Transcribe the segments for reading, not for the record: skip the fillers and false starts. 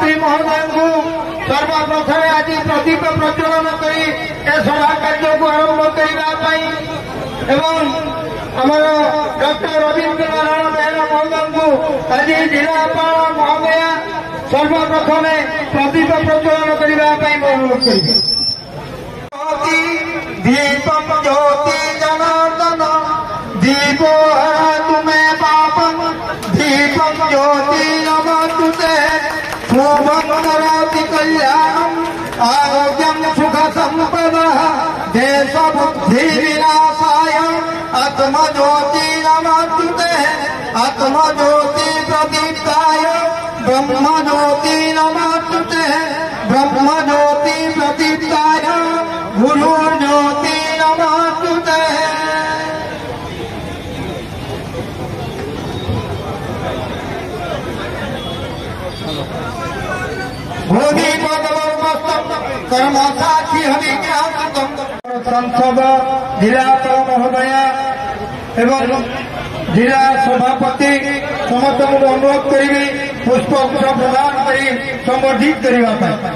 मंत्री महोदय को सर्वप्रथम आज प्रदीप प्रज्वलन कर सभा कार्य को आरंभ करने एवं आमर डॉक्टर रवीन्द्र नारायण बेहरा महोदय को आज जिलापाल महोदय सर्वप्रथम प्रदीप प्रज्वलन करने अनुरोध करेंगे। दीपम ज्योति जनार्दन दीपो हरा तुम्हें पापम दीपम ज्योति नमस्तुते शुभम करोति कल्याणम आरोग्यम सुख संपदः देश बुद्धि विनाशाय आत्म ज्योति नमस्तुते आत्म ज्योति प्रदीप्ताय ब्रह्म ज्योति नमस्तुते ब्रह्म ज्योति प्रदीप्ताय गुरु ज्योति नमस्तुते। भूमि कर्मसाक्षी सांसद जिलापाल महोदय एवं जिला सभापति समस्त को अनुरोध करी पुष्प प्रदान कर संबोधित करने।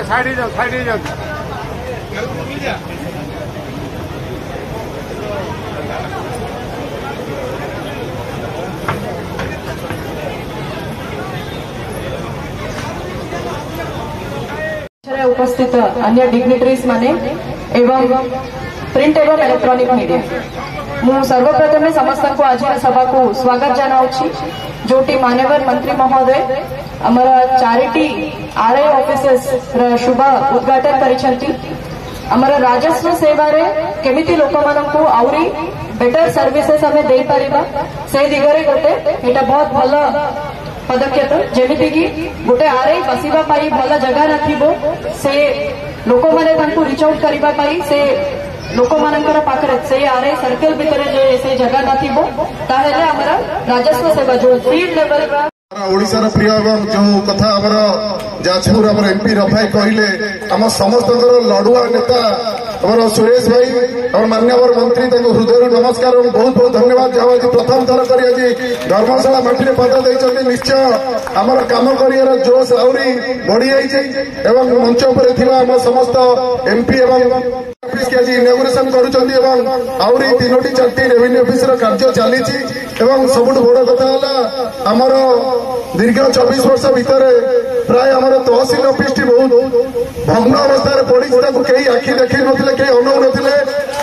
साइड जाओ उपस्थित अन्य डिग्निटरीज माने एवं प्रिंट एवं इलेक्ट्रॉनिक मीडिया मु सर्वप्रथमे समस्त को आज सभा को स्वागत जनाऊँ जोटी मान्यवर मंत्री महोदय आमर चारिटी आरआई ऑफिसेस शुभ उद्घाटन करिसेंती। आमर राजस्व सेवा रे केमिति लोक मानकु आउरी बेटर सर्विसेस हमें दे परिबा से दिगरे गोटे एटा बहुत भल पदक्षेप जेमिति कि गोटे आरआई बसिबा पाई भल जगह नथिबो से लोक माने तांकु रीच आउट करिबा पाई से लोक मानकर पाखरे से आरआई सर्कल भितर जे से जगह नथिबो ताहेले हमरा राजस्व सेवा जो फील्ड लेवल रा ओडिशार प्रिय एवं जो कथा आमर जाजपुर आमर एमपी रफाई कहले आम समस्त लड़ुआ नेता आमर सुरेश भाई और मान्यवर मंत्री हृदय नमस्कार और बहुत बहुत धन्यवाद जहाँ आज प्रथम थर कर धर्मशाला माटी पद देते निश्चय आमर कम कर जोश आहरी बढ़ी जाइए मंच पर समस्त एमपी एवं आज इनॉग्रेशन करुँच तीनोटी चार्टी रेवेन्यू ऑफिस कार्य चली सबुठ बड़ कथा है आमर दीर्घ 24 वर्ष भितर प्राय आमर तहसिल ऑफिस टी बहुत भग्न अवस्था पड़ी कई आखि देखी नथिले कई अनौ नथिले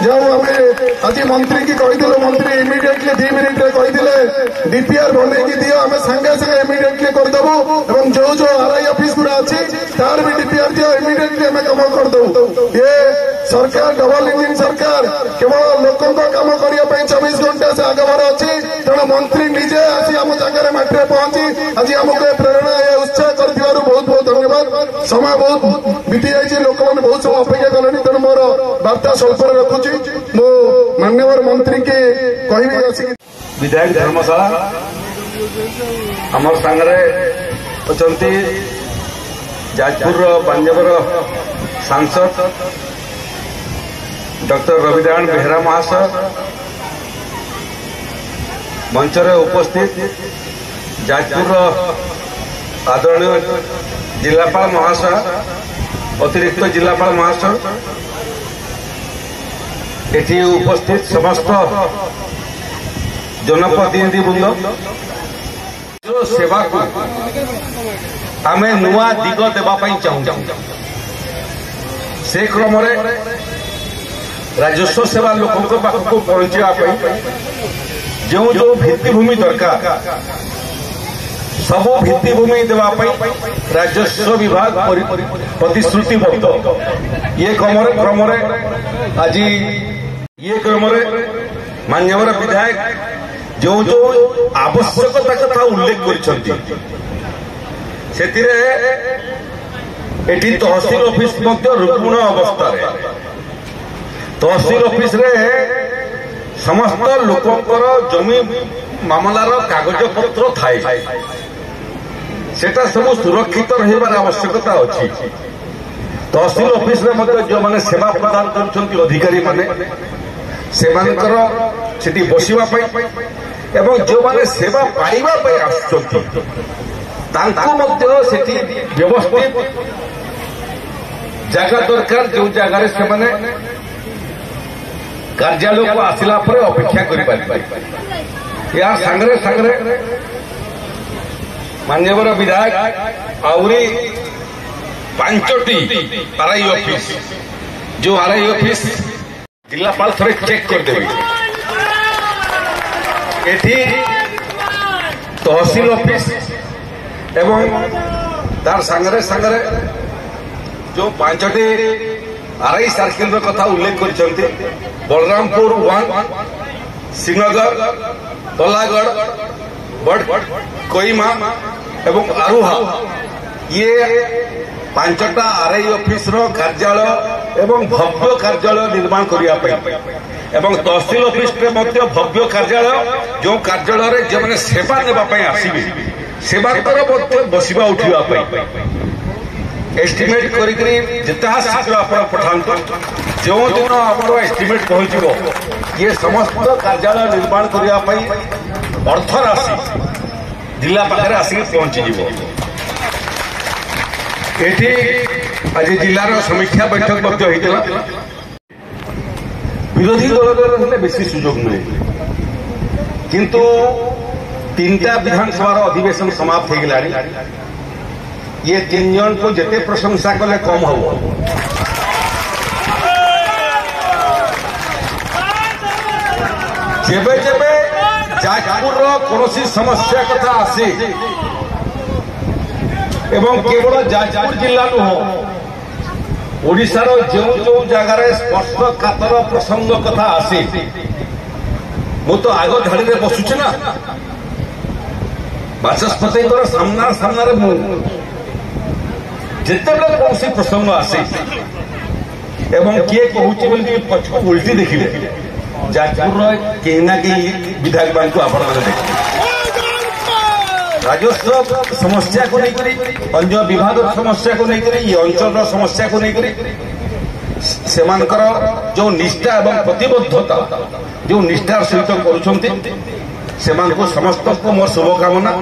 जाऊ आमे आज मंत्री की कहिदिलो मंत्री इमिडिएटली 2 मिनिट रे कहिदिले डीपीआर बनै की दियो आमे संगे संगे इमिडिएटली कर देबो एवं जो जो आरआई ऑफिस गुरा अछि तार भी डीपीआर दियो इमिडिएटली आमे काम कर दऊ। ये सरकार डबल इंजिन सरकार केवल लोकों का काम करिया पई 24 घंटा से आगे बढ़ अछि तेणु मंत्री निजे आसी आम जगह माटी पहुंची आज आमको प्रेरणा उत्साह कर बहुत बहुत धन्यवाद। समय बहुत बीती जाइए लोक मैंने बहुत समय अपेक्षा कले तेणु मोर वार्ता स्वल्प रखुची मो मान्यवर मंत्री के कहि विधायक धर्मशाला आमर सांगरे अछंती जाजपुर मान्यवर सांसद डॉक्टर रविनारायण बेहरा महाशय मंच उपस्थित जाजपुर आदरणीय जिलापाल महाशय अतिरिक्त जिलापाल महाशय एटी उपस्थित समस्त जनप्रतिनिधि वृंद जो सेवा को आम नुआ दिग देवाई चाहूँ से क्रम राजस्व सेवा लोकों पाखक पहुंचापी जो जो भित्तिभूमि दरकार सब भित्तिभूमि देवाई राजस्व विभाग प्रतिश्रुतिबद्ध ये क्रम आज ये क्रम मान्यवर विधायक जो जो आवश्यकता कथा उल्लेख कर तहसील ऑफिस रुग्ण अवस्था तहसील ऑफिस रे समस्त लोकंकर जमी मामलार कागज पत्र थाए सेटा सब सुरक्षित रहिबार आवश्यकता अछि। तहसील ऑफिस रे मध्य जो माने सेवा प्रदान करछन्ती अधिकारी माने सेमानकर सेठी बसिबा पई एवं जो माने सेवा पाइबा पई आछन्ती तांको मध्य सेठी व्यवस्थित जगह दरकार जो जगह से माने कार्यालय को आसिला पर अपेक्षा करि पारि या संग्रे संग्रे मान्यवर विधायक आउरी 5टी आरआई ऑफिस जो आरआई ऑफिस जिलापाल थोड़े चेक कर देवी एठी तहसील ऑफिस एवं तार संग्रे संग्रे जो 5टी आरआई सर्किल कथा उल्लेख कर बलरामपुर 1 सिंहगढ़ तलागढ़ बड़ कोइमा एवं आरुहा ये 5टा आरआई ऑफिस रो कार्यालय एवं भव्य कार्यालय निर्माण करिया एवं तहसील ऑफिस रे मध्य भव्य कार्यालय जो कार्यालय रे जे माने सेवा नेबा पई आसीबे सेवा कर मध्य बसिबा उठिबा एस्टिमेट करी जितना शीघ्र आप पठातु जो दिन आम एस्टिमेट पहुंचो ये समस्त कार्यालय निर्माण करने अर्थ राशि जिला पाखे आसिक पहुंचीज। आज जिलार समीक्षा बैठक विरोधी दल बेसी सुजोग मिले किंतु 3टा विधानसभा अधिवेशन समाप्त हो गला ये 3 जन को जिते प्रशंसा कले कम हम जेबे जेबे जाजपुर कौन समस्या कथा आसे एवं केवल जाजपुर जिला नुह ओडिशार जो जो जगार स्पर्शकातर प्रसंग कथा आसे मु तो आग धाड़ी में बसुचे ना बाचस्पति सामना सामना मु जिते कौन प्रसंग आसे एवं किए कहूँ पछक उल्टी देखिए जाजपुर कहीं ना कहीं विधायक मान को आपण देखिए राजस्व समस्या को लेकर अन्य विभाग समस्या को लेकर ये अंचल समस्या को लेकर सेमानकर जो निष्ठा एवं प्रतिबद्धता जो निष्ठार सहित करुँच को समस्त को मोर शुभकामना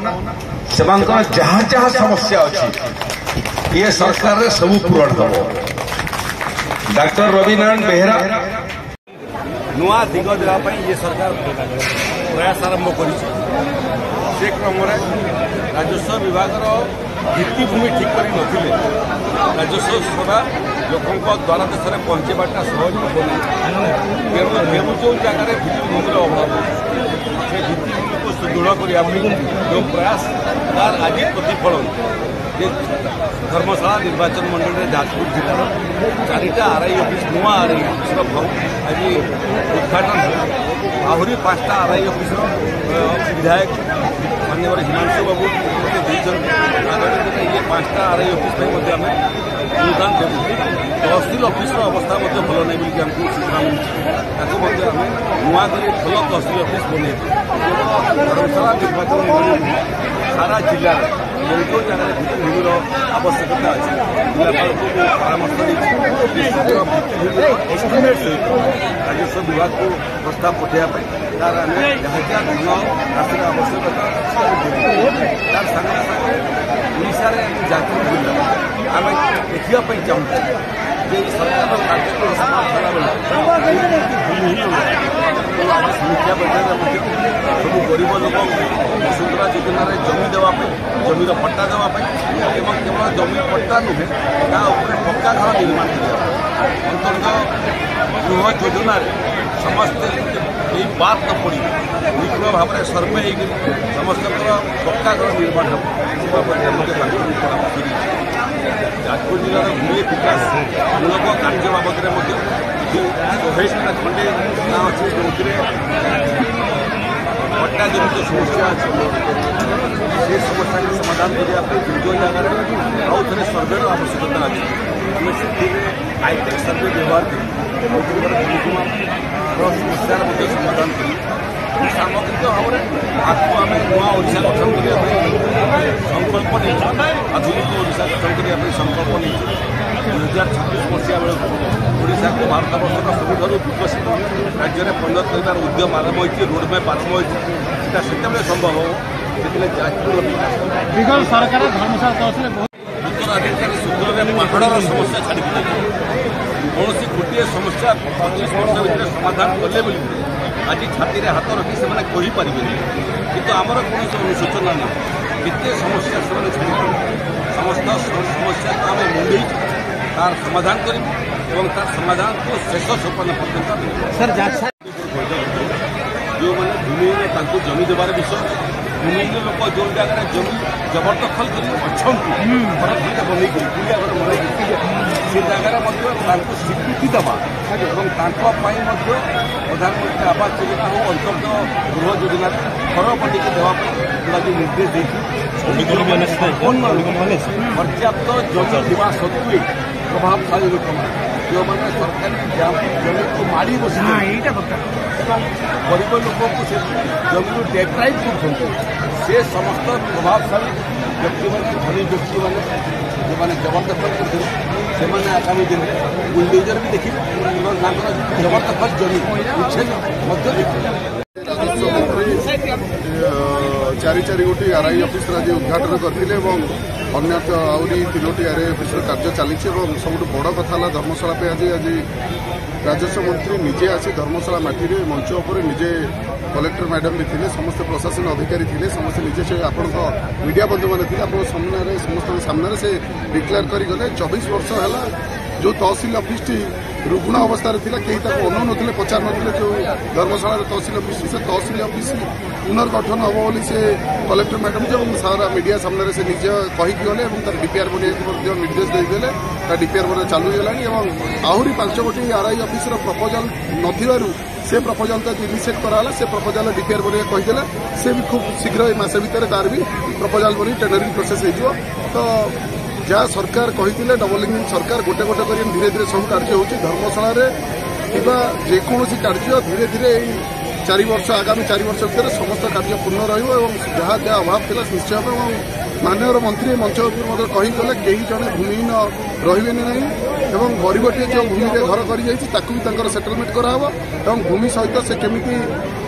सेमानकर जहाँ जहाँ समस्या अच्छी ये सरकार रे सब पूरण हम। डॉक्टर रविनारायण बेहेरा नुआ दिग देवाई ये सरकार प्रयास आरंभ कर क्रम राजस्व विभाग भित्तिभूमि ठीक कर नथिले राजस्व सेवा लोकों द्वारा देश में पहुंचवाटा सहज तेणु जो जगह भित्तिभूमि अभाव से भित्तिभूमि को सुदृढ़ करने जो प्रयास तार आज प्रतिफलन धर्मशाला निर्वाचन मंडल जाजपुर जिलार 4टा आरआई ऑफिस नुआ आरआई ऑफिस आज उद्घाटन आहरी 5टा आरआई ऑफिस विधायक माननीय हिमांशु बाबू ये 5टा आरआई ऑफिस आम योगदान करूँ। तहसील ऑफिस अवस्था भल नहीं बोलिक आमको सूचना मिली आम नुआ कर भल तहसील ऑफिस बनई धर्मशाला निर्वाचन मंडल सारा जिला जो जगह भित्तिभूमिर आवश्यकता अच्छी जिलापाल को परामर्श एस्टिमेट सहित राजस्व विभाग को प्रस्ताव पठाइबा तार आम जहाँ जहाँ धन राशि आवश्यकता तार सागे सागे ओडिशा जाजपुर जिला आम देखा चाहूँ जे सरकार कार्यक्रम समाप्त समीक्षा बैठक सब गरीब लोक वसुंधरा योजन जमी देवाई जमीर पट्टा देवाई एवं केवल जमी पट्टा नुहे पक्का घर निर्माण अंतर्गत गृह योजन समस्ते यही बात न पड़ी निपुण भाव में सर्वे समस्त पक्का घर निर्माण जाजपुर जिलार भूमि विकास मूलक कार्य बाबद जो 100टा खंडे गाँ अच्छे जो पट्टा जमित समस्या अच्छे से समस्या समाधान करने जो जगह आउ थे सर्वे आवश्यकता अच्छे आम से हाईटेक सर्वे व्यवहार समस्यार समाधान कर सामग्रिक भाव में आपको आम नुआ ओडिशा गठन करने संकल्प नहीं आधुनिक ओडिशा गठन करने संकल्प नहीं 2026 मसीहा बेलू ओडिशा को भारत वर्षर सबुठ विकसित राज्य में परिणत कर उद्यम आरंभ होती रोडमैप आरंभ होती से संभव हो जाजपुर विगत सरकार धर्मशाला उत्तराधिकारी सूत्र में पहाड़र समस्या छाड़ी कौन गोटे समस्या 25 वर्ष भर समाधान कले आज छाती हाथ रखी से कहीपर किंतु आमर कौन अनुसूचना ना केते समस्या से छाड़ी समस्त समस्या को आम मुंडे तार समाधान कर तार समाधान को शेष सोपान पर्यटन जो मैंने भूमि जमी देवार विषय भूमि लोक जो जगह जमी जबरदखल कर बनई पुलिया घर बनई से जगार स्वीकृति देवा प्रधानमंत्री आवास योजना हो अंतर्गत गृह योजना घर बंटी देवाई जो निर्देश पर्याप्त जमी देवा सत्वे प्रभावशाली लोक जो मैंने सरकारी जमी को माड़ी बस गरीब लोक को जमी डेप्राइव कर समस्त प्रभावशाली व्यक्ति मैंने धनी व्यक्ति मैंने जो मैंने जबरदखल करते आगामी दिन में बुलडोजर भी देखिए जबरदखल जमी उच्छेद देखिए चारि गोटी आरआई ऑफिस आज उद्घाटन करते अन्य आहरी 3टी आरआई ऑफिस कार्य चली सब बड़ कथा धर्मशाला पे आज राजस्व मंत्री निजे आसी धर्मशाला माटी मंच उपर निजे कलेक्टर मैडम भी थे समस्त प्रशासन अधिकारी थे समस्त निजे से आपण मीडिया बंधु मैंने थे आप सामने समस्त सामने से डिक्लेयर कर गले 24 वर्ष है जो तहसिल ऑफिस टी रुग्ण अवस्था कहीं अनु ना पचार ना जो धर्मशाला तहसिल ऑफिस से तहसिल ऑफिस पुनर्गठन हम बोली से कलेक्टर मैडम जो सारा मीडिया सामने से निज कहीकि गले डीपीआर बना निर्देश देदेले डीपीआर बना चालू गला आहरी 5 गोटी आरआई ऑफिस प्रपोजाल न से प्रपोजाल तो इनिशिएट कराला से प्रपोजाल डीपीआर बना कहीदेला से भी खूब शीघ्र मस भितर तार भी प्रपोजाल बनी टेंडरिंग प्रोसेस हो तो जहाँ सरकार कही डबल इंजिन सरकार गोटे गोटे कर धीरे धीरे सब कार्य हो धर्मशाला जेकोसी कार्य धीरे धीरे 4 वर्ष आगामी 4 वर्ष भर समस्त कार्य पूर्ण रहा जहाँ अभाव था निश्चय भाव माननीय मंत्री मंच उपर कहीगले कहीं जड़े भूमिहीन रे ना गरीबटे जो भूमि घर कर सेटलमेंट कराव भूमि सहित से केमी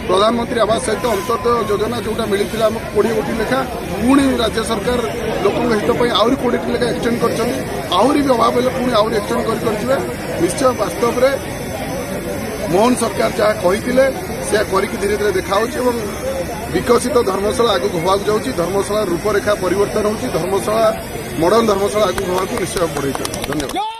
प्रधानमंत्री आवास सहित अंत्योदय योजना जोटा मिलता आम 20 गोटी लेखा पुणी राज्य सरकार लोकों हितपाई आहरी 20 लेखा एक्सटेंड कर भी अभाव है पुणी आहरी एक्सटेंड कर निश्चय वास्तव में मोहन सरकार जहाँ कही से धीरे धीरे देखा विकसित धर्मशाला आगे होगा जाऊँगी धर्मशाला रूपरेखा परिवर्तन होती धर्मशाला मॉडर्न धर्मशाला आगे होगा निश्चय बढ़े धन्यवाद।